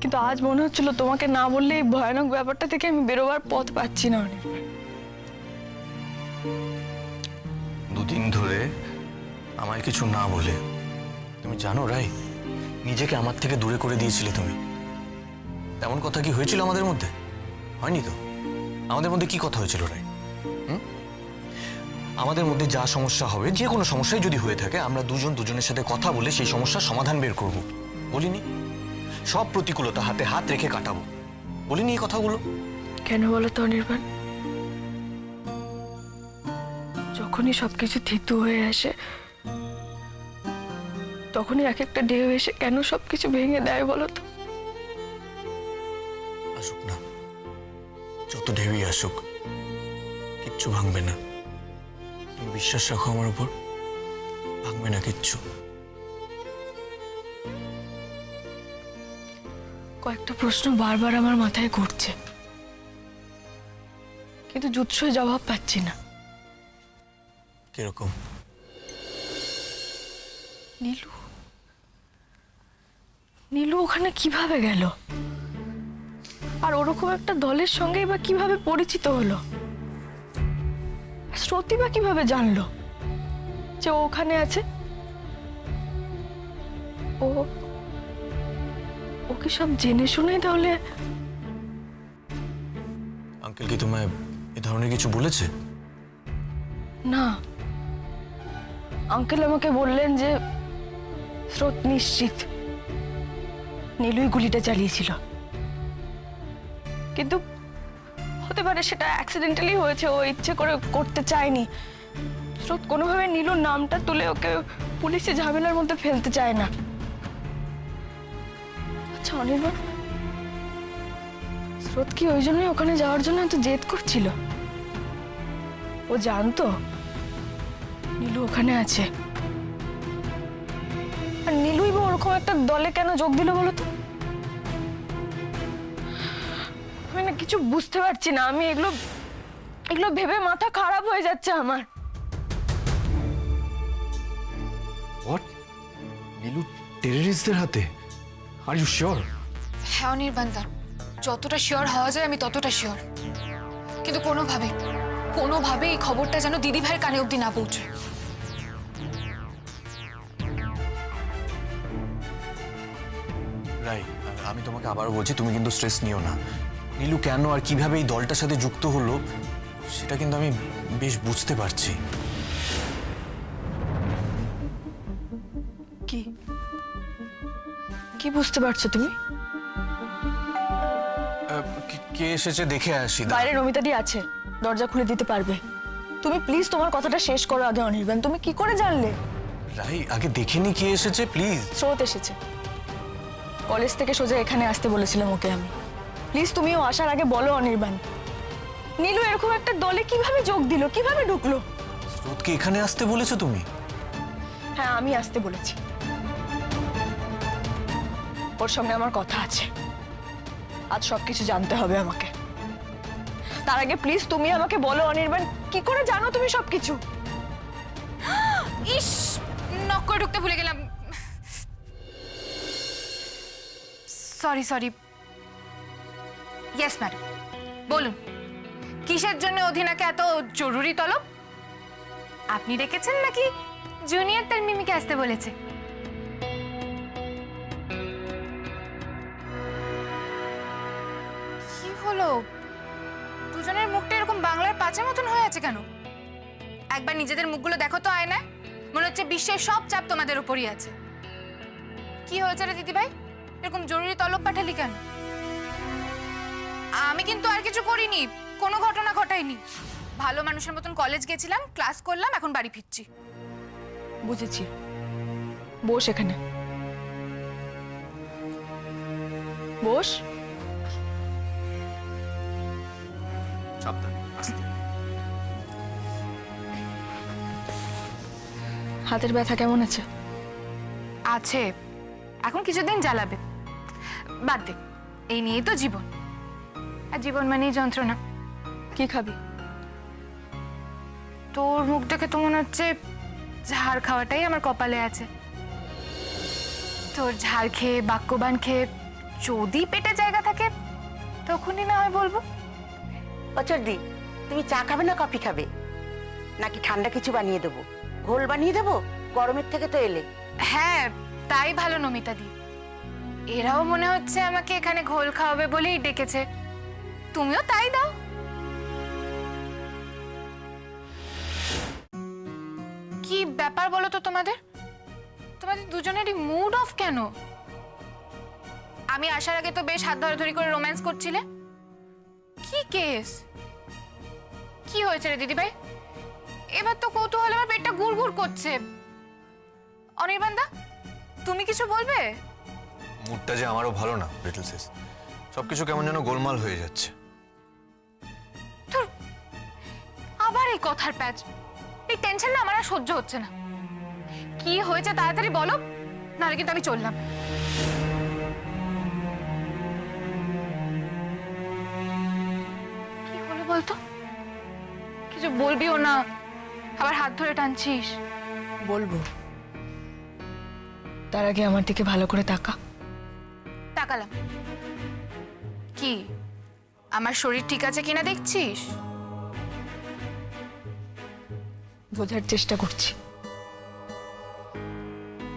কিন্তু আজ মনে হচ্ছিল তোমাকে না বললে এই ভয়ানক ব্যাপারটা থেকে আমি বেরোবার পথ পাচ্ছি না। অনেক
দুদিন ধরে আমায় কিছু না বলে, তুমি জানো রাই, নিজেকে আমার থেকে দূরে করে দিয়েছিলে তুমি। তেমন কথা কি হয়েছিল আমাদের মধ্যে? হয়নি তো। আমাদের মধ্যে কি কথা হয়েছিল রাই? আমাদের মধ্যে যা সমস্যা হবে, যে কোনো সমস্যাই যদি হয়ে থাকে, আমরা দুজন দুজনের সাথে কথা বলে সেই সমস্যার সমাধান বের করব। বলিনি? সব প্রতিকূলতা হাতে হাত রেখে কাটাবো। বলিনি এই কথাগুলো?
কেন বলো তো অনির্বাণ? যখনই সবকিছু থিতু হয়ে আসে, তখনই এক একটা ঢেউ এসে কেন সবকিছু ভেঙে দেয় বলো তো?
আসুক না, যত ঢেউই আসুক, কিচ্ছু ভাঙবে না। তুমি বিশ্বাস রাখো আমার উপর, ভাঙবে না কিচ্ছু।
কয়েকটা প্রশ্ন বারবার আমার মাথায় ঘুরছে, কিন্তু জুৎসই জবাব পাচ্ছি না।
কিরকম?
নীলু নীলু ওখানে কিভাবে গেল? আর ওরকম একটা দলের সঙ্গেই বা কিভাবে পরিচিত হলো? শ্রুতি বা কিভাবে জানলো যে ও ওখানে আছে? ও ও কি সব জেনে শুনে তাহলে?
আঙ্কেল কি তোমায় এ ধরনের কিছু বলেছে?
না, আঙ্কেল আমাকে বললেন যে স্রোত নিশ্চিত নীলুই গুলিটা চালিয়েছিল, কিন্তু হতে পারে সেটা অ্যাক্সিডেন্টালি হয়েছে, ও ইচ্ছে করে করতে চায়নি। স্রোত কোনোভাবে নীলুর নামটা তুলে ওকে পুলিশে ঝামেলার মধ্যে ফেলতে চায় না। আচ্ছা অনির্বাণ, স্রোত কি ওই জন্যই ওখানে যাওয়ার জন্য এত জেদ করছিল? ও জানতো নীলু ওখানে আছে, আর নীলুই বা ওরকম একটা দলে কেন যোগ দিল বলো তো? আমি না কিছু বুঝতে পারছি না। আমি এগুলো ভেবে মাথা খারাপ হয়ে যাচ্ছে আমার।
হোয়াট? নীলু টেররিস্টদের হাতে? Are you sure?
হ্যাঁ অনির্বাণ দা, যতটা শিওর হওয়া যায় আমি ততটা শিওর, কিন্তু কোনোভাবে এই খবরটা যেন দিদি ভাইয়ের কানে অবধি না পৌঁছয়।
রাই, আমি তোমাকে আবারও বলছি, তুমি কিন্তু স্ট্রেস নিও না। নীলু কেন আর কিভাবে এই দলটার সাথে যুক্ত হলো সেটা কিন্তু আমি বেশ বুঝতে পারছি।
কি কি বুঝতে পারছো তুমি?
কে এসেছে দেখে আসি।
বাইরে নমিতাদি আছে, দরজা খুলে দিতে পারবে। তুমি প্লিজ তোমার কথাটা শেষ করো আগে অনির্বাণ। তুমি কি করে জানলে?
রাই, আগে দেখিনি কে এসেছে প্লিজ।
স্রোত এসেছে, কলেজ থেকে সোজা এখানে আসতে বলেছিলাম ওকে আমি। প্লিজ তুমিও আসার আগে বলো অনির্বাণ, নীলু এরকম একটা দলে কিভাবে যোগ দিল, কিভাবে ঢুকলো?
স্রোতকে এখানে আসতে বলেছো তুমি?
হ্যাঁ, আমি আসতে বলেছি। ওর সামনে আমার কথা আছে, আজ সবকিছু জানতে হবে আমাকে। তার আগে প্লিজ তুমি আমাকে বলো অনির্বাণ, কি করে জানো তুমি সবকিছু?
ইস, নক করে ঢুকতে ভুলে গেলাম। সরি। ইয়েস ম্যাডাম, বলুন কিসের জন্য অধিনাকে এত জরুরি তলব? আপনি ডেকেছেন নাকি জুনিয়র তার মিমিকে আসতে বলেছে? কি হলো, দুজনের মুখটা এরকম বাংলার পাঁচের মতন হয়ে আছে কেন? একবার নিজেদের মুখগুলো দেখো তো আয়নায়, মনে হচ্ছে বিশ্বের সব চাপ তোমাদের উপরই আছে। কি হয়েছে রে দিদি ভাই, এরকম জরুরি তলব পাঠালি কেন? আমি কিন্তু আর কিছু করিনি, কোনো ঘটনা ঘটাইনি। ভালো মানুষের মতন কলেজ গেছিলাম, ক্লাস করলাম, এখন বাড়ি ফিরছি।
বুঝেছি, বস এখানে, বস। হাতের ব্যথা কেমন আছে?
আছে, এখন কিছুদিন জ্বালাবে। বাদ দে, এই নিয়েই তো জীবন, আর জীবন মানেই যন্ত্রণা।
কি খাবি?
তোর মুখ দেখে তো মনে হচ্ছে ঝাড় খাওয়াটাই আমার কপালে আছে। তোর ঝাড় খেয়ে, বাক্যবান খেয়ে যদি পেটে জায়গা থাকে তখনই না হয় বলবো।
অচর্দি, তুমি চা খাবে না কফি খাবে, নাকি ঠান্ডা কিছু বানিয়ে দেবো? ঘোল বানিয়ে দেবো, গরমের থেকে তো এলে।
হ্যাঁ, তাই ভালো নমিতা দি, এরাও মনে হচ্ছে আমাকে এখানে ঘোল খাওয়াবে বলেই ডেকেছে। তুমিও তাই দাও। কি ব্যাপার বলো তো তোমাদের? তোমাদের দুজনেরই মুড অফ কেন? আমি আসার আগে তো বেশ হাত ধরাধরি করে রোম্যান্স করছিলে। কি কেস? কি হয়েছে রে দিদিভাই? এবার তো কৌতূহলে আমার পেটটা গুড়গুড় করছে। অনির্বাণদা, তুমি কিছু বলবে?
মুডটা যে আমারও ভালো না লিটল সিস, সবকিছু কেমন যেন গোলমাল হয়ে যাচ্ছে।
আবার এই কথার প্যাচ। এই টেনশন না আমার আর সহ্য হচ্ছে না। কি হয়েছে তাড়াতাড়ি বলো, নাহলে কিন্তু আমি চললাম। কি হলো বলতো? কিছু বলবিও না, আবার হাত ধরে টানছিস।
বলবো, তার আগে আমার দিকে ভালো করে তাকা।
তাকালাম। কি আমার শরীর ঠিক আছে কিনা দেখছিস?
বোঝার চেষ্টা করছি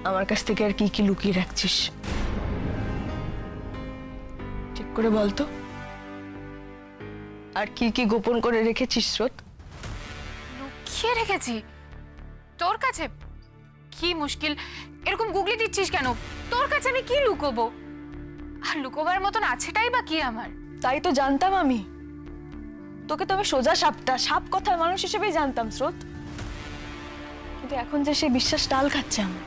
আমার কাছ থেকে আর কি কি লুকিয়ে রাখছিস। ঠিক করে বলতো, আর কি কি গোপন করে রেখেছিস স্রোত?
লুকিয়ে রেখেছি তোর কাছে? কি মুশকিল, এরকম গুগলি দিচ্ছিস কেন? তোর কাছে আমি কি লুকোবো? আর লুকোবার মতন আছেটাই বা কি আমার?
তাই তো জানতাম আমি। তোকে তো আমি সোজা সাপ কথার মানুষ হিসেবেই জানতাম স্রোত। কিন্তু এখন যে সে বিশ্বাস ডাল খাচ্ছে আমার।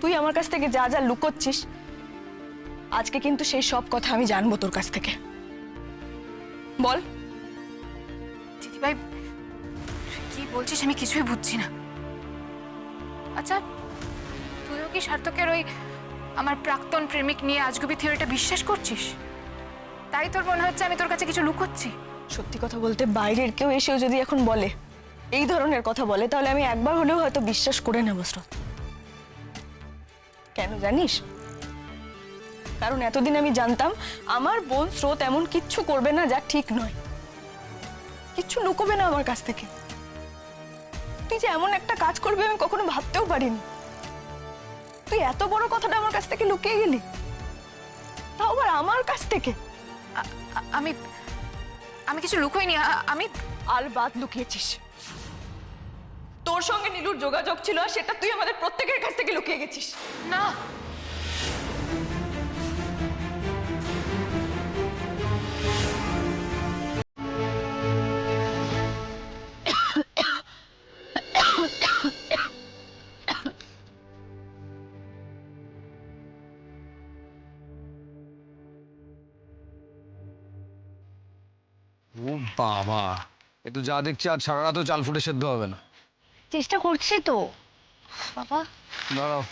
তুই আমার কাছ থেকে যা যা লুকোচ্ছিস, আজকে কিন্তু সেই সব কথা আমি জানবো তোর কাছ থেকে। বল।
দিদিভাই, তুই কি বলছিস আমি কিছুই বুঝছি না। আচ্ছা, তুইও কি সার্থকের ওই আমার প্রাক্তন প্রেমিক নিয়ে আজগুবি থিওরিটা বিশ্বাস করছিস? তাই তোর মনে হচ্ছে আমি তোর কাছে কিছু লুকোচ্ছি?
সত্যি কথা বলতে, বাইরের কেউ এসেও যদি এখন বলে, এই ধরনের কথা বলে, তাহলে আমি একবার হলেও হয়তো বিশ্বাস করে নেব স্রোত। কেন জানিস? কারণ এতদিন আমি জানতাম আমার বোন স্রোত এমন কিচ্ছু করবে না যা ঠিক নয়। কিচ্ছু লুকোবে না আমার কাছ থেকে। তুই যে এমন একটা কাজ করবি আমি কখনো ভাবতেও পারিনি। তুই এত বড় কথাটা আমার কাছ থেকে লুকিয়ে গেলি, তাও আবার আমার কাছ থেকে।
আমি আমি কিছু লুকোইনি। আমি
আর বাদ লুকিয়েছিস। তোর সঙ্গে নীলুর যোগাযোগ ছিল, আর সেটা তুই আমাদের প্রত্যেকের কাছ থেকে লুকিয়ে গেছিস।
না,
ও বাবা, এ তো যা দেখছি আর সারা রাতও চাল ফুটে সেদ্ধ হবে না।
চেষ্টা করছি তো বাবা।
দাঁড়াও।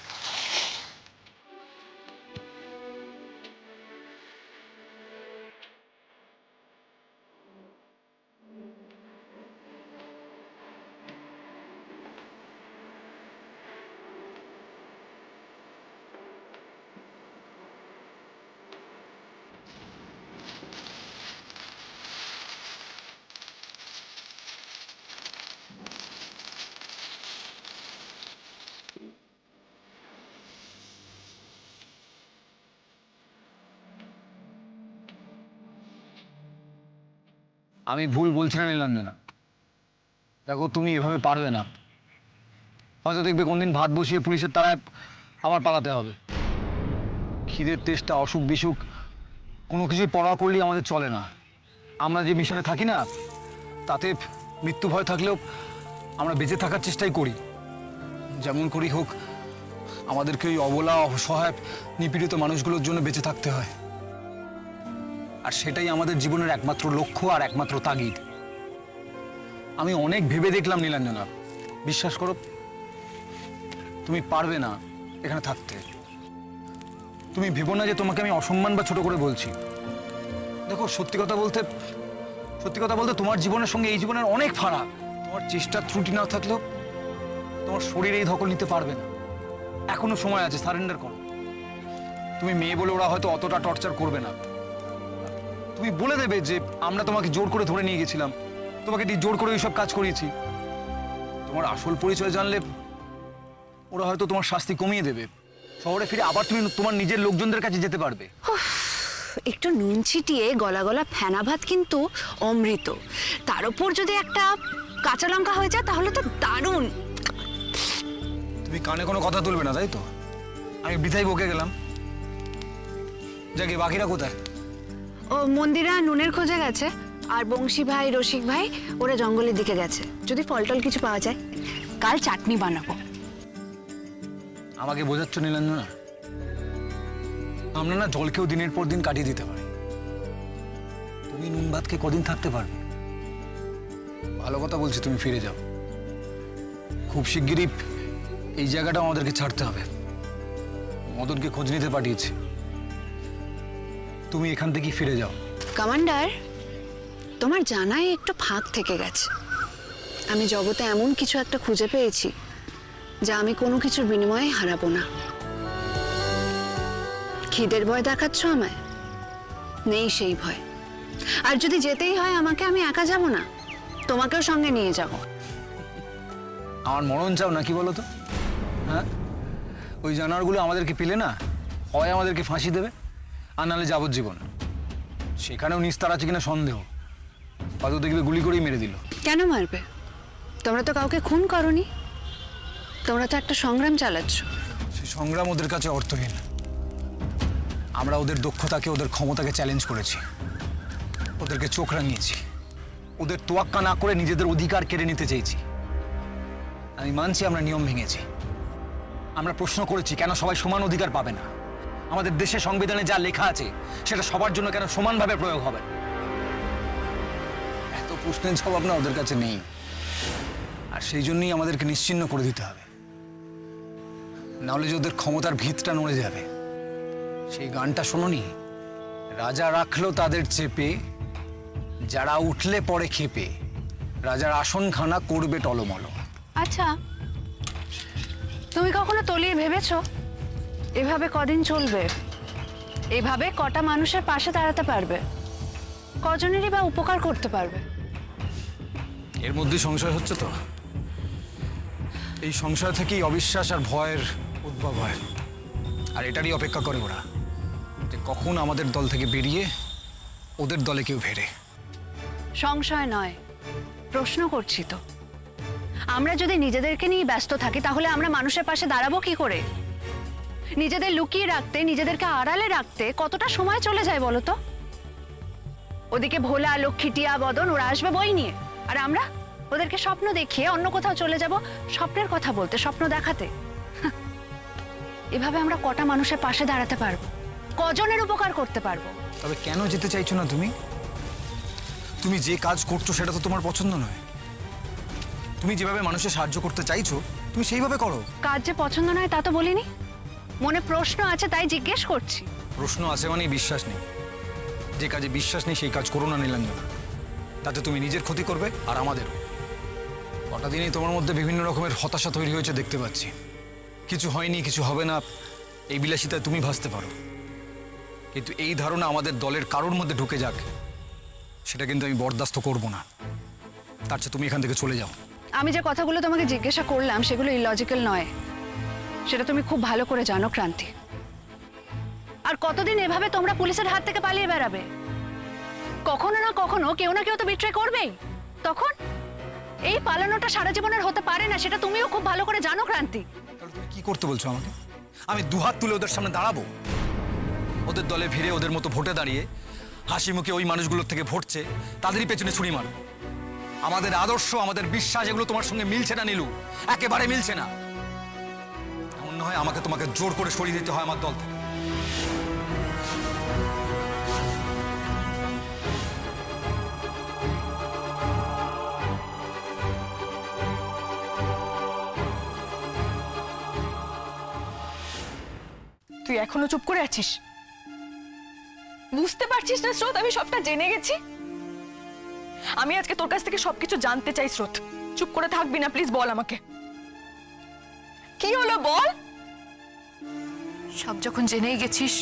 আমি ভুল বলছি না নীলাঞ্জনা, দেখো তুমি এভাবে পারবে না। হয়তো দেখবে কোনদিন ভাত বসিয়ে পুলিশের তাড়ায় আবার পালাতে হবে। খিদের তেষ্টা, অসুখ বিসুখ কোনো কিছুই পরোয়া করলেই আমাদের চলে না। আমরা যে মিশনে থাকি না, তাতে মৃত্যু ভয় থাকলেও আমরা বেঁচে থাকার চেষ্টাই করি। যেমন করি হোক আমাদেরকে ওই অবলা, অসহায়, নিপীড়িত মানুষগুলোর জন্য বেঁচে থাকতে হয়। আর সেটাই আমাদের জীবনের একমাত্র লক্ষ্য আর একমাত্র তাগিদ। আমি অনেক ভেবে দেখলাম নীলাঞ্জনা, বিশ্বাস করো তুমি পারবে না এখানে থাকতে। তুমি ভেবো না যে তোমাকে আমি অসম্মান বা ছোট করে বলছি। দেখো, সত্যি কথা বলতে তোমার জীবনের সঙ্গে এই জীবনের অনেক ফারাক। তোমার চেষ্টার ত্রুটি না থাকলেও তোমার শরীর এই ধকল নিতে পারবে না। এখনো সময় আছে, সারেন্ডার করো। তুমি মেয়ে বলে ওরা হয়তো অতটা টর্চার করবে না। তুমি বলে দেবে যে আমরা তোমাকে জোর করে ধরে নিয়ে গেছিলাম, তোমাকে দিয়ে জোর করে এইসব কাজ করিয়েছি। তোমার আসল পরিচয় জানলে ওরা হয়তো তোমার শাস্তি কমিয়ে দেবে। শহরে ফিরে আবার তুমি তোমার নিজের লোকজনদের কাছে যেতে পারবে।
একটু নুন ছিটিয়ে গলা গলা ফেনা ভাত কিন্তু অমৃত, তার উপর যদি একটা কাঁচা লঙ্কা হয়ে যায় তাহলে তো দারুণ।
তুমি কানে কোনো কথা তুলবে না, তাই তো? আমি বৃথাই বকে গেলাম। যাকে বাকিরা কোথায়?
ও মন্দিরা নুনের খোঁজে গেছে, আর বংশী ভাই রসিক ভাই ওরা জঙ্গলের দিকে গেছে, যদি ফল টল কিছু পাওয়া যায় কাল চাটনি বানাবো।
আমাকে বোঝাচ্ছ নীলাঞ্জনা? আমরা না জলকেও দিনের পর দিন কাটিয়ে দিতে পারি, তুমি নুন ভাতকে কদিন থাকতে পারবে? ভালো কথা বলছি, তুমি ফিরে যাও। খুব শিগগিরই এই জায়গাটা আমাদেরকে ছাড়তে হবে। মদনকে খোঁজ নিতে পাঠিয়েছি, তুমি এখান থেকেই ফিরে যাও।
কমান্ডার, তোমার জানায় একটু ফাঁক থেকে গেছে। আমি জগতে এমন কিছু একটা খুঁজে পেয়েছি যা আমি কোনো কিছুর বিনিময়ে হারাবো না। খিদের ভয় দেখাচ্ছ আমায়? নেই সেই ভয়। আর যদি যেতেই হয় আমাকে, আমি একা যাব না, তোমাকেও সঙ্গে নিয়ে যাব।
আমার মরণ চাও নাকি বলো তো? হ্যাঁ, ওই জানোয়ারগুলো আমাদেরকে পেলে না হয় আমাদেরকে ফাঁসি দেবে, আর নাহলে যাবজ্জীবন। সেখানেও নিস্তার আছে কিনা সন্দেহ। হয়তো দেখবে গুলি করেই মেরে দিল।
কেন মারবে? তোমরা তো কাউকে খুন করনি, তোমরা তো একটা সংগ্রাম চালাচ্ছ।
সেই সংগ্রাম ওদের কাছে অর্থহীন। আমরা ওদের দক্ষতাকে, ওদের ক্ষমতাকে চ্যালেঞ্জ করেছি, ওদেরকে চোখ রাঙিয়েছি, ওদের তোয়াক্কা না করে নিজেদের অধিকার কেড়ে নিতে চেয়েছি। আমি মানছি আমরা নিয়ম ভেঙেছি, আমরা প্রশ্ন করেছি কেন সবাই সমান অধিকার পাবে না। আমাদের দেশের সংবিধানে যা লেখা আছে সেটা সবার জন্য কেন সমানভাবে প্রয়োগ হবে না? এত প্রশ্নের জবাব না ওদের কাছে নেই, আর সেই জন্যই আমাদেরকে নিশ্চিহ্ন করে দিতে হবে, নাহলে যে ওদের ক্ষমতার ভিতটা নড়ে যাবে। সেই গানটা শোনোনি? রাজা রাখলো তাদের চেপে, যারা উঠলে পরে খেপে, রাজার আসনখানা করবে টলমল।
আচ্ছা, তুমি কখনো তলিয়ে ভেবেছো এভাবে কদিন চলবে? এভাবে কটা মানুষের পাশে দাঁড়াতে পারবে? কজনেরই বা উপকার করতে পারবে?
এর মধ্যে সংশয় হচ্ছে তো। এই সংশয় থেকেই অবিশ্বাস আর ভয়ের উদ্ভব হয়, আর এটারই অপেক্ষা করে ওরা যে কখন আমাদের দল থেকে বেরিয়ে ওদের দলে কেউ ফেরে।
সংশয় নয়, প্রশ্ন করছি তো। আমরা যদি নিজেদেরকে নিয়ে ব্যস্ত থাকি তাহলে আমরা মানুষের পাশে দাঁড়াবো কি করে? নিজেদের লুকিয়ে রাখতে, নিজেদেরকে আড়ালে রাখতে কতটা সময় চলে যায় বলো তো? ওদিকে ভোলা, লক্ষ্মী, টিয়া, বদন ওরা আসবে বই নিয়ে, আর আমরা ওদেরকে স্বপ্ন দেখিয়ে অন্য কোথাও চলে যাব স্বপ্নের কথা বলতে, স্বপ্ন দেখাতে। এভাবে আমরা কটা মানুষের পাশে দাঁড়াতে পারবো? কজনের উপকার করতে পারবো?
তবে কেন যেতে চাইছো না তুমি? তুমি যে কাজ করছো সেটা তো তোমার পছন্দ নয়। তুমি যেভাবে মানুষের সাহায্য করতে চাইছো তুমি সেইভাবে করো।
কাজ যে পছন্দ নয় তা তো বলিনি, মনে প্রশ্ন আছে তাই জিজ্ঞেস করছি।
প্রশ্ন আছে মানে বিশ্বাস নেই। যে কাজে বিশ্বাস নেই সেই কাজ করো না নীলাঞ্জনা, তাতে তুমি নিজের ক্ষতি করবে আর আমাদেরও। কটা দিনই তোমার মধ্যে বিভিন্ন রকমের হতাশা তৈরি হয়েছে দেখতে পাচ্ছি। কিছু হয়নি, কিছু হবে না, এই বিলাসিতায় তুমি ভাসতে পারো, কিন্তু এই ধারণা আমাদের দলের কারোর মধ্যে ঢুকে যাক সেটা কিন্তু আমি বরদাস্ত করব না। তার চেয়ে তুমি এখান থেকে চলে যাও।
আমি যে কথাগুলো তোমাকে জিজ্ঞাসা করলাম সেগুলো ইলজিক্যাল নয়, সেটা তুমি খুব ভালো করে জানো ক্রান্তি। আর কতদিন এভাবে তোমরা পুলিশের হাত থেকে পালিয়ে বেড়াবে? কখনো না কখনো কেউ না কেউ তো বিট্রে করবেই। তখন এই পালানোটা সারা জীবনের হতে পারে না, সেটা তুমিও খুব ভালো করে জানো ক্রান্তি।
তাহলে তুমি কি করতে বলছো আমাকে? আমি দুহাত তুলে ওদের সামনে দাঁড়াবো, ওদের দলে ভিড়ে ওদের মতো ভোটে দাঁড়িয়ে হাসি মুখে ওই মানুষগুলোর থেকে ভোটছে তাদেরই পেছনে ছুরি মারবো? আমাদের আদর্শ, আমাদের বিশ্বাস এগুলো তোমার সঙ্গে মিলছে না নীলু, একেবারে মিলছে না। এমন না হয় আমাকে তোমাকে জোর করে সরিয়ে দিতে হয় আমার দল থেকে।
তুই এখনো চুপ করে আছিস? বুঝতে পারছিস না স্রোত, আমি সবটা জেনে গেছি। আমি আজকে তোর কাছ থেকে সবকিছু জানতে চাই স্রোত। চুপ করে থাকবি না প্লিজ, বল আমাকে কি হলো, বল।
সব যখন জেনেই গেছিস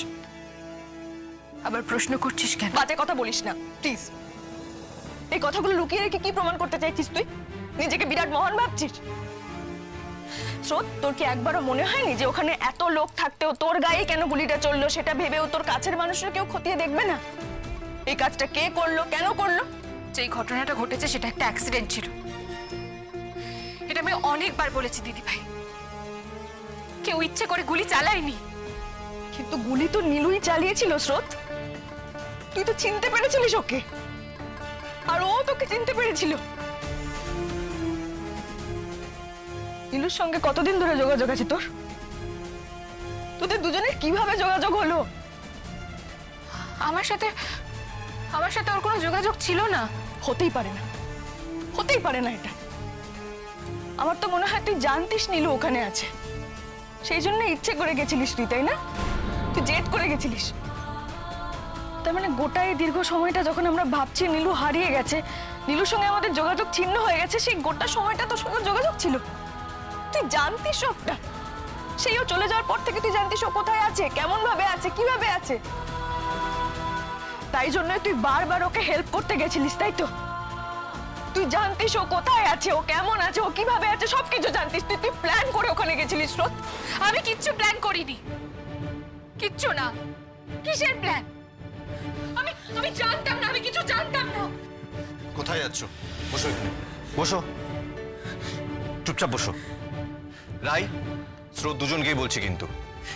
আবার প্রশ্ন করছিস কেন?
বাজে কথা বলিস না প্লিজ। এই কথাগুলো লুকিয়ে রেখে কি প্রমাণ করতে চাইছিস তুই? নিজেকে বিরাট মহান ভাবছিস? স্রোত, তোর কি একবারও মনে হয়নি যে ওখানে এত লোক থাকতেও তোর গায়ে কেন গুলিটা চললো সেটা ভেবেও তোর কাছের মানুষরা কেউ খতিয়ে দেখবে না? এই কাজটা কে করলো, কেন করলো?
যেই ঘটনাটা ঘটেছে সেটা একটা অ্যাক্সিডেন্ট ছিল, এটা আমি অনেকবার বলেছি দিদি ভাই। কেউ ইচ্ছে করে গুলি চালায়নি।
কিন্তু গুলি তো নীলুই চালিয়েছিল স্রোত। তুই তো চিনতে পেরেছিলিস ওকে, আর ও তোকে চিনতে পেরেছিল। নীলুর সঙ্গে কতদিন ধরে যোগাযোগ আছে তোর? তোদের দুজনের কিভাবে যোগাযোগ হলো?
আমার সাথে ওর কোনো যোগাযোগ ছিল না।
হতেই পারে না, হতেই পারে না এটা। আমার তো মনে হয় তুই জানতিস নীলু ওখানে আছে, সেই জন্য ইচ্ছে করে গেছিলিস তুই, তাই না? তুই জেদ করে গেছিলিস। তার মানে গোটা এই দীর্ঘ সময়টা যখন আমরা ভাবছি নীলু হারিয়ে গেছে, নীলুর সঙ্গে আমাদের যোগাযোগ ছিন্ন হয়ে গেছে, সেই গোটা সময়টা তোর সঙ্গে যোগাযোগ ছিল। তুই জানতিস সবটা। সেইও চলে যাওয়ার পর থেকে তুই জানতিস ও কোথায় আছে, কেমন ভাবে আছে, কিভাবে আছে। তাই জন্য তুই বারবার ওকে হেল্প করতে গেছিলিস, তাই তো? তুই জানতিস ও কোথায় আছে, ও কেমন আছে, ও কিভাবে আছে, সবকিছু জানতিস। তুই প্ল্যান করে ওখানে গেছিলিস স্রোত।
আমি কিচ্ছু প্ল্যান করিনি, কিচ্ছু না। কিসের প্ল্যান? আমি জানতাম না, আমি কিছু জানতাম না।
কোথায় যাচ্ছ? বসো এখানে, বসো, চুপচাপ বসো। রাই, স্রোত দুজনকেই বলছি কিন্তু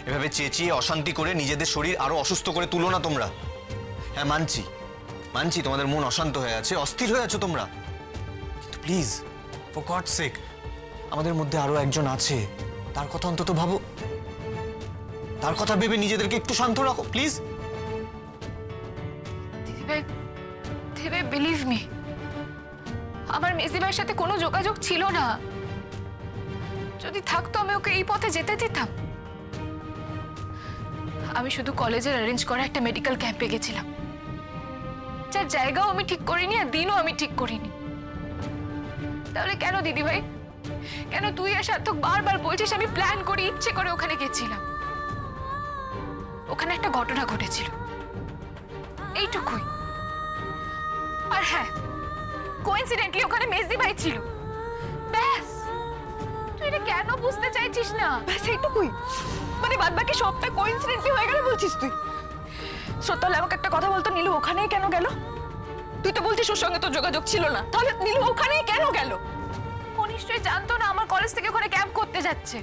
এভাবে চেঁচিয়ে অশান্তি করে নিজেদের শরীর আরো অসুস্থ করে তুলো না তোমরা। হ্যাঁ মানছি তোমাদের মন অশান্ত হয়ে আছে, অস্থির হয়ে আছো তোমরা, কিন্তু প্লিজ ফর গড সেক আমাদের মধ্যে আরো একজন আছে, তার কথা অন্তত ভাবো। তার কথা ভেবে নিজেদেরকে একটু শান্ত রাখো প্লিজ।
দিদি ভাই বিলিভ মি, আমার মেজদি ভাইয়ের সাথে কোনো যোগাযোগ ছিল না। যদি থাকতো আমি ওকে এই পথে যেতে দিতাম? আমি শুধু কলেজের অ্যারেঞ্জ করা একটা মেডিকেল ক্যাম্পে গেছিলাম, যার জায়গাও আমি ঠিক করিনি আর দিনও আমি ঠিক করিনি। তাহলে কেন দিদি ভাই, কেন তুই আর সার্থক বারবার বলছিস আমি প্ল্যান করে ইচ্ছে করে ওখানে গেছিলাম? ওখানে একটা ঘটনা ঘটেছিল, এইটুকুই। আর হ্যাঁ, কোইন্সিডেন্টলি ওখানে মেজদি ভাই ছিল, ব্যাস। তুই এটা কেন বুঝতে চাইছিস না?
ব্যাস এইটুকুই, মানে বাদ বাকি সবটা কোইন্সিডেন্টলি হয়ে গেল বলছিস তুই? শ্রোতালে আমাকে একটা কথা বলতো, নীলু ওখানেই কেন গেল? তুই তো বলছিস ওর সঙ্গে তো যোগাযোগ ছিল না, তাহলে নীলু ওখানেই কেন গেল?
ও নিশ্চয়ই জানতো না আমার কলেজ থেকে ওখানে ক্যাম্প করতে যাচ্ছে।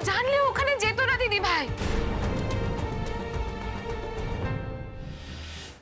জানলে ওখানে যেত না দিদি ভাই।